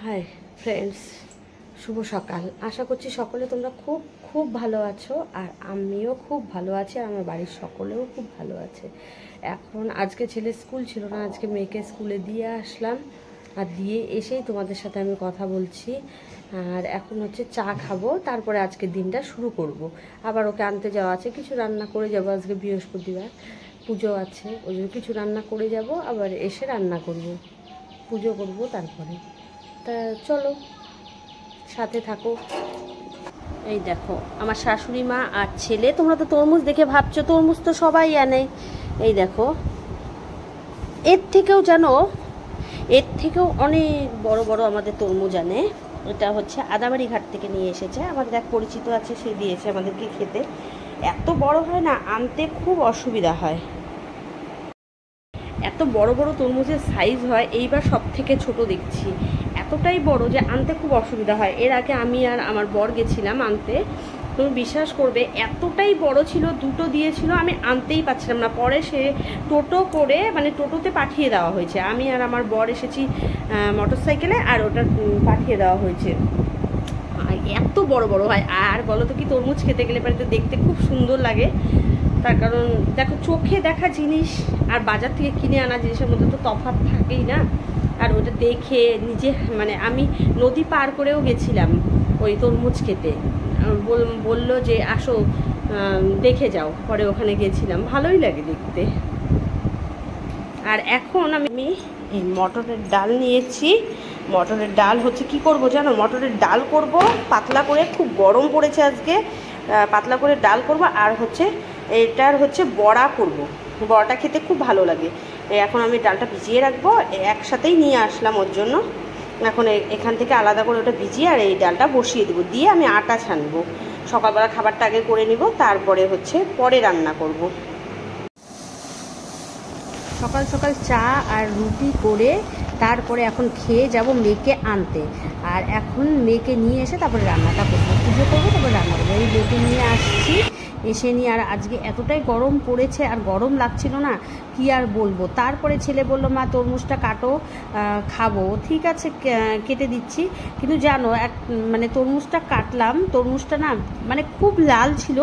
Hi friends, শুভ সকাল। আশা করছি সকলে তোমরা খুব খুব ভালো আছো, আর আমিও খুব ভালো আছি, আর আমার বাড়ির সকলেও খুব ভালো আছে। এখন আজকে ছেলে স্কুল ছিল না, আজকে মেয়েকে স্কুলে দিয়ে আসলাম, আর দিয়ে এসেই তোমাদের সাথে আমি কথা বলছি। আর এখন হচ্ছে চা খাবো, তারপরে আজকে দিনটা শুরু করব। আবার ওকে আনতে যাওয়া আছে, কিছু রান্না করে যাব। আজকে বৃহস্পতিবার, পুজো আছে, ওই জন্য কিছু রান্না করে যাব, আবার এসে রান্না করব, পুজো করব তারপরে। তা চলো সাথে থাকো। এই দেখো আমার শাশুড়ি মা আর ছেলে। তোমরা তো তরমুজ দেখে ভাবছো তরমুজ তো সবাই আনে। এই দেখো, এর থেকেও জানো, এর থেকেও অনেক বড় বড় আমাদের তরমুজ আনে। এটা হচ্ছে আদাবাড়ি ঘাট থেকে নিয়ে এসেছে, আমাদের এক পরিচিত আছে, সে দিয়েছে আমাদেরকে খেতে। এত বড় হয় না, আনতে খুব অসুবিধা হয়। এত বড় বড় তরমুজের সাইজ হয়, এইবার সব থেকে ছোট দেখছি। এতটাই বড় যে আনতে খুব অসুবিধা হয়। এর আগে আমি আর আমার বর গেছিলাম আনতে, তুমি বিশ্বাস করবে এতটাই বড় ছিল, দুটো দিয়েছিল, আমি আনতেই পারছিলাম না। পরে সে টোটো করে, মানে টোটোতে পাঠিয়ে দেওয়া হয়েছে। আমি আর আমার বর এসেছি মোটর সাইকেলে, আর ওটা পাঠিয়ে দেওয়া হয়েছে। এত বড় বড় হয়। আর বলো তো কি, তরমুজ খেতে গেলে বাড়িতে দেখতে খুব সুন্দর লাগে। তার কারণ দেখো, চোখে দেখা জিনিস আর বাজার থেকে কিনে আনা জিনিসের মধ্যে তো তফাৎ থাকেই না। আর ওটা দেখে নিজে, মানে আমি নদী পার করেও গেছিলাম ওই তরমুজ খেতে। বললো যে আসো দেখে যাও, পরে ওখানে গেছিলাম, ভালোই লাগে দেখতে। আর এখন আমি এই মটরের ডাল নিয়েছি। মটরের ডাল হচ্ছে কি করব জানো, মটরের ডাল করব পাতলা করে, খুব গরম পড়েছে আজকে, পাতলা করে ডাল করব। আর হচ্ছে এটার হচ্ছে বড়া করব, বড়াটা খেতে খুব ভালো লাগে। এখন আমি ডালটা ভিজিয়ে রাখবো, একসাথেই নিয়ে আসলাম ওর জন্য। এখন এখান থেকে আলাদা করে ওটা ভিজিয়ে আর এই ডালটা বসিয়ে দেবো, দিয়ে আমি আটা ছানবো। সকালবেলা খাবারটা আগে করে নিব, তারপরে হচ্ছে পরে রান্না করব। সকাল সকাল চা আর রুটি করে তারপরে এখন খেয়ে যাব মেয়েকে আনতে। আর এখন মেয়েকে নিয়ে এসে তারপরে রান্নাটা করবো, পুজো করবো, তারপরে রান্না করবো। এই মেয়েকে নিয়ে আসছি, এসে নিয়ে আর আজকে এতটাই গরম পড়েছে, আর গরম লাগছিল না, কি আর বলবো। তারপরে ছেলে বলল মা তরমুজটা কাটো, খাবো। ঠিক আছে, কেটে দিচ্ছি। কিন্তু জানো, মানে তরমুজটা কাটলাম, তরমুজটা না মানে খুব লাল ছিল।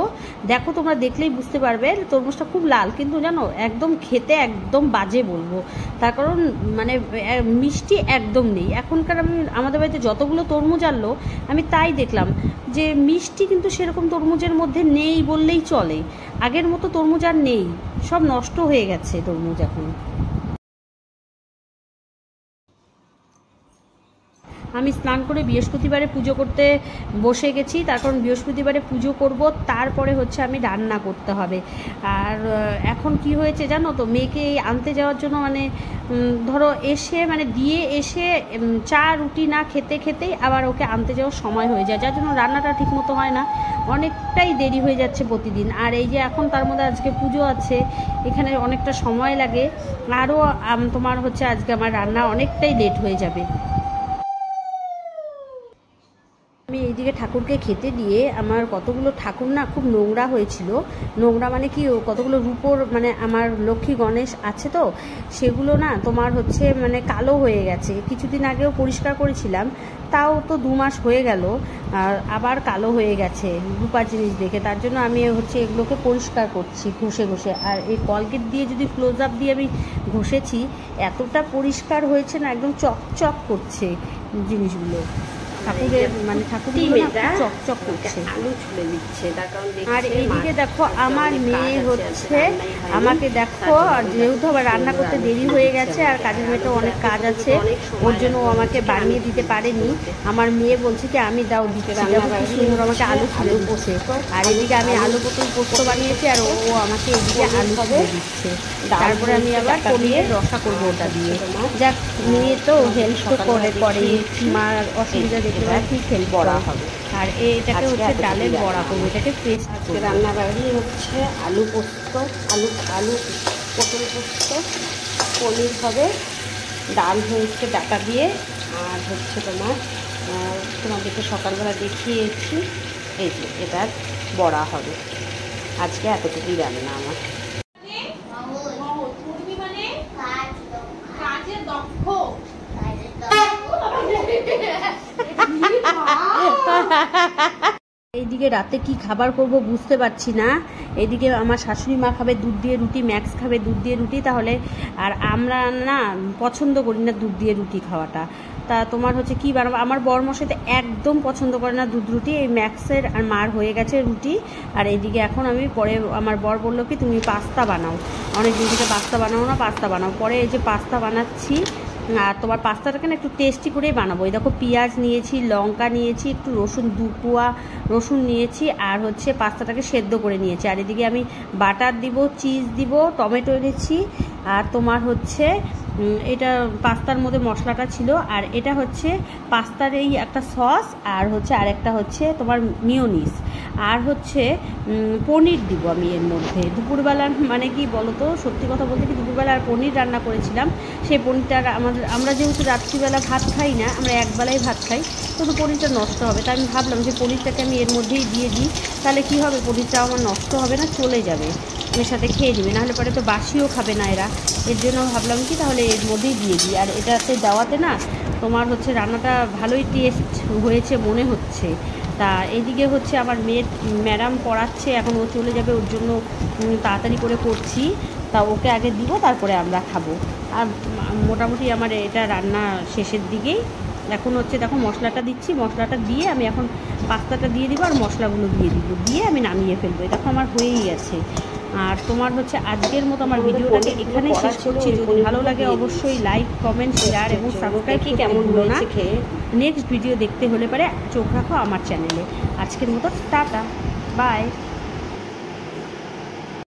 দেখো তোমরা দেখলেই বুঝতে পারবে তরমুজটা খুব লাল, কিন্তু জানো একদম খেতে একদম বাজে বলবো। তার কারণ মানে মিষ্টি একদম নেই। এখনকার আমাদের বাড়িতে যতগুলো তরমুজ আনলো, আমি তাই দেখলাম যে মিষ্টি কিন্তু সেরকম তরমুজের মধ্যে নেই বললেই চলে। আগের মতো তরমুজ আর নেই, সব নষ্ট হয়ে গেছে তরমুজ এখন। আমি স্নান করে বৃহস্পতিবারে পুজো করতে বসে গেছি, তার কারণ বৃহস্পতিবারে পুজো করব, তারপরে হচ্ছে আমি রান্না করতে হবে। আর এখন কি হয়েছে জানো তো, মেয়েকে আনতে যাওয়ার জন্য মানে ধরো এসে, মানে দিয়ে এসে চা রুটি না খেতে খেতেই আবার ওকে আনতে যাওয়ার সময় হয়ে যায়, যার জন্য রান্নাটা ঠিকমতো হয় না, অনেকটাই দেরি হয়ে যাচ্ছে প্রতিদিন। আর এই যে এখন তার মধ্যে আজকে পুজো আছে, এখানে অনেকটা সময় লাগে, আরও তোমার হচ্ছে আজকে আমার রান্না অনেকটাই লেট হয়ে যাবে। আমি এইদিকে ঠাকুরকে খেতে দিয়ে, আমার কতগুলো ঠাকুর না খুব নোংরা হয়েছিল। নোংরা মানে কি, কতগুলো রূপোর, মানে আমার লক্ষ্মী গণেশ আছে তো, সেগুলো না তোমার হচ্ছে মানে কালো হয়ে গেছে। কিছুদিন আগেও পরিষ্কার করেছিলাম, তাও তো 2 মাস হয়ে গেল, আর আবার কালো হয়ে গেছে রূপার জিনিস দেখে। তার জন্য আমি হচ্ছে এগুলোকে পরিষ্কার করছি ঘষে ঘষে। আর এই কলগেট দিয়ে যদি ক্লোজ আপ দিয়ে আমি ঘষেছি, এতটা পরিষ্কার হয়েছে না, একদম চকচক করছে জিনিসগুলো। ঠাকুরের মানে ঠাকুরগুলো চকচক করছে, আলু ছুলে দিচ্ছে। আর এইদিকে দেখো আমার মেয়ে হচ্ছে আমাকে, দেখো যেহেতু আবার রান্না করতে দেরি হয়ে গেছে, আর কাজের মেয়েটা অনেক কাজ আছে, ওর জন্য ও আমাকে বানিয়ে দিতে পারেনি। আমার মেয়ে বলছে কি আমি দাও দিতে, সুন্দর আমাকে আলু ছুলে দিচ্ছে। আর এদিকে আমি আলু পটল পোস্ত বানিয়েছি, আর ও আমাকে এদিকে আলু ছুলে দিচ্ছে। তারপরে আমি আবার পনিরের রসা করবো ওটা দিয়ে। যাক, মেয়ে তো হেল্প তো করে, মার অসুবিধা দেখতে পাই, ঠিক হেল্প করা হবে। আর এটাকে হচ্ছে ডালের বড়া করবো, এটাকে পেস্ট করে। রান্নাবাড়ি হচ্ছে আলু পোস্ত, আলু পটল পোস্ত, পনির হবে, ডাল হচ্ছে ডাটা দিয়ে, আর হচ্ছে তোমাদেরকে সকালবেলা দেখিয়েছি এই যে এটার বড়া হবে। আজকে এতটুকুই রান্না আমার। এইদিকে রাতে কি খাবার করব বুঝতে পারছি না। এইদিকে আমার শাশুড়ি মা খাবে দুধ দিয়ে রুটি, ম্যাক্স খাবে দুধ দিয়ে রুটি, তাহলে আর আমরা না পছন্দ করি না দুধ দিয়ে রুটি খাওয়াটা। তা তোমার হচ্ছে কি বানাবো, আমার বরমশাই তো একদম পছন্দ করে না দুধ রুটি। এই ম্যাক্সের আর মার হয়ে গেছে রুটি। আর এইদিকে এখন আমি পরে আমার বর বললো কি তুমি পাস্তা বানাও, অনেক দিন থেকে পাস্তা বানাও না, পাস্তা বানাও। পরে এই যে পাস্তা বানাচ্ছি। আর তোমার পাস্তাটাকে না একটু টেস্টি করেই বানাবো। এই দেখো পেঁয়াজ নিয়েছি, লঙ্কা নিয়েছি, একটু রসুন, 2 কোয়া রসুন নিয়েছি, আর হচ্ছে পাস্তাটাকে সেদ্ধ করে নিয়েছি। আর এদিকে আমি বাটার দিব, চিজ দিব, টমেটো এনেছি, আর তোমার হচ্ছে এটা পাস্তার মধ্যে মশলাটা ছিল, আর এটা হচ্ছে পাস্তার এই একটা সস, আর হচ্ছে আরেকটা হচ্ছে তোমার মিওনিস, আর হচ্ছে পনির দিব আমি এর মধ্যে। দুপুরবেলা মানে কি বলো তো, সত্যি কথা বলতে কি দুপুরবেলা আর পনির রান্না করেছিলাম। সেই পনিরটা আমরা যেহেতু রাত্রিবেলা ভাত খাই না, আমরা একবেলায় ভাত খাই, তো পনিরটা নষ্ট হবে। তাই আমি ভাবলাম যে পনিরটাকে আমি এর মধ্যেই দিয়ে দিই, তাহলে কি হবে পনিরটাও আমার নষ্ট হবে না, চলে যাবে, এর সাথে খেয়ে নেবে, নাহলে পরে তো বাসিও খাবে না এরা। এর জন্য ভাবলাম কি তাহলে এর মধ্যেই দিয়ে দিই। আর এটাতে দেওয়াতে না তোমার হচ্ছে রান্নাটা ভালোই টেস্ট হয়েছে মনে হচ্ছে। তা এদিকে হচ্ছে আমার মেয়ের ম্যাডাম পড়াচ্ছে, এখন ও চলে যাবে, ওর জন্য তাড়াতাড়ি করে করছি। তা ওকে আগে দিব, তারপরে আমরা খাবো। আর মোটামুটি আমার এটা রান্না শেষের দিকেই। এখন হচ্ছে দেখো মশলাটা দিচ্ছি, মশলাটা দিয়ে আমি এখন পাস্তাটা দিয়ে দিব, আর মশলাগুলো দিয়ে দিব, দিয়ে আমি নামিয়ে ফেলবো। দেখো আমার হয়েই গেছে। আর তোমার হচ্ছে আজকের মতো আমার ভিডিওটাকে এখানেই শেষ করছি। যদি ভালো লাগে অবশ্যই লাইক, কমেন্ট, শেয়ার এবং সাবস্ক্রাইব করতে ভুলো না। নেক্সট ভিডিও দেখতে হলে পরে চোখ রাখো আমার চ্যানেলে। আজকের মতো টাটা, বাই।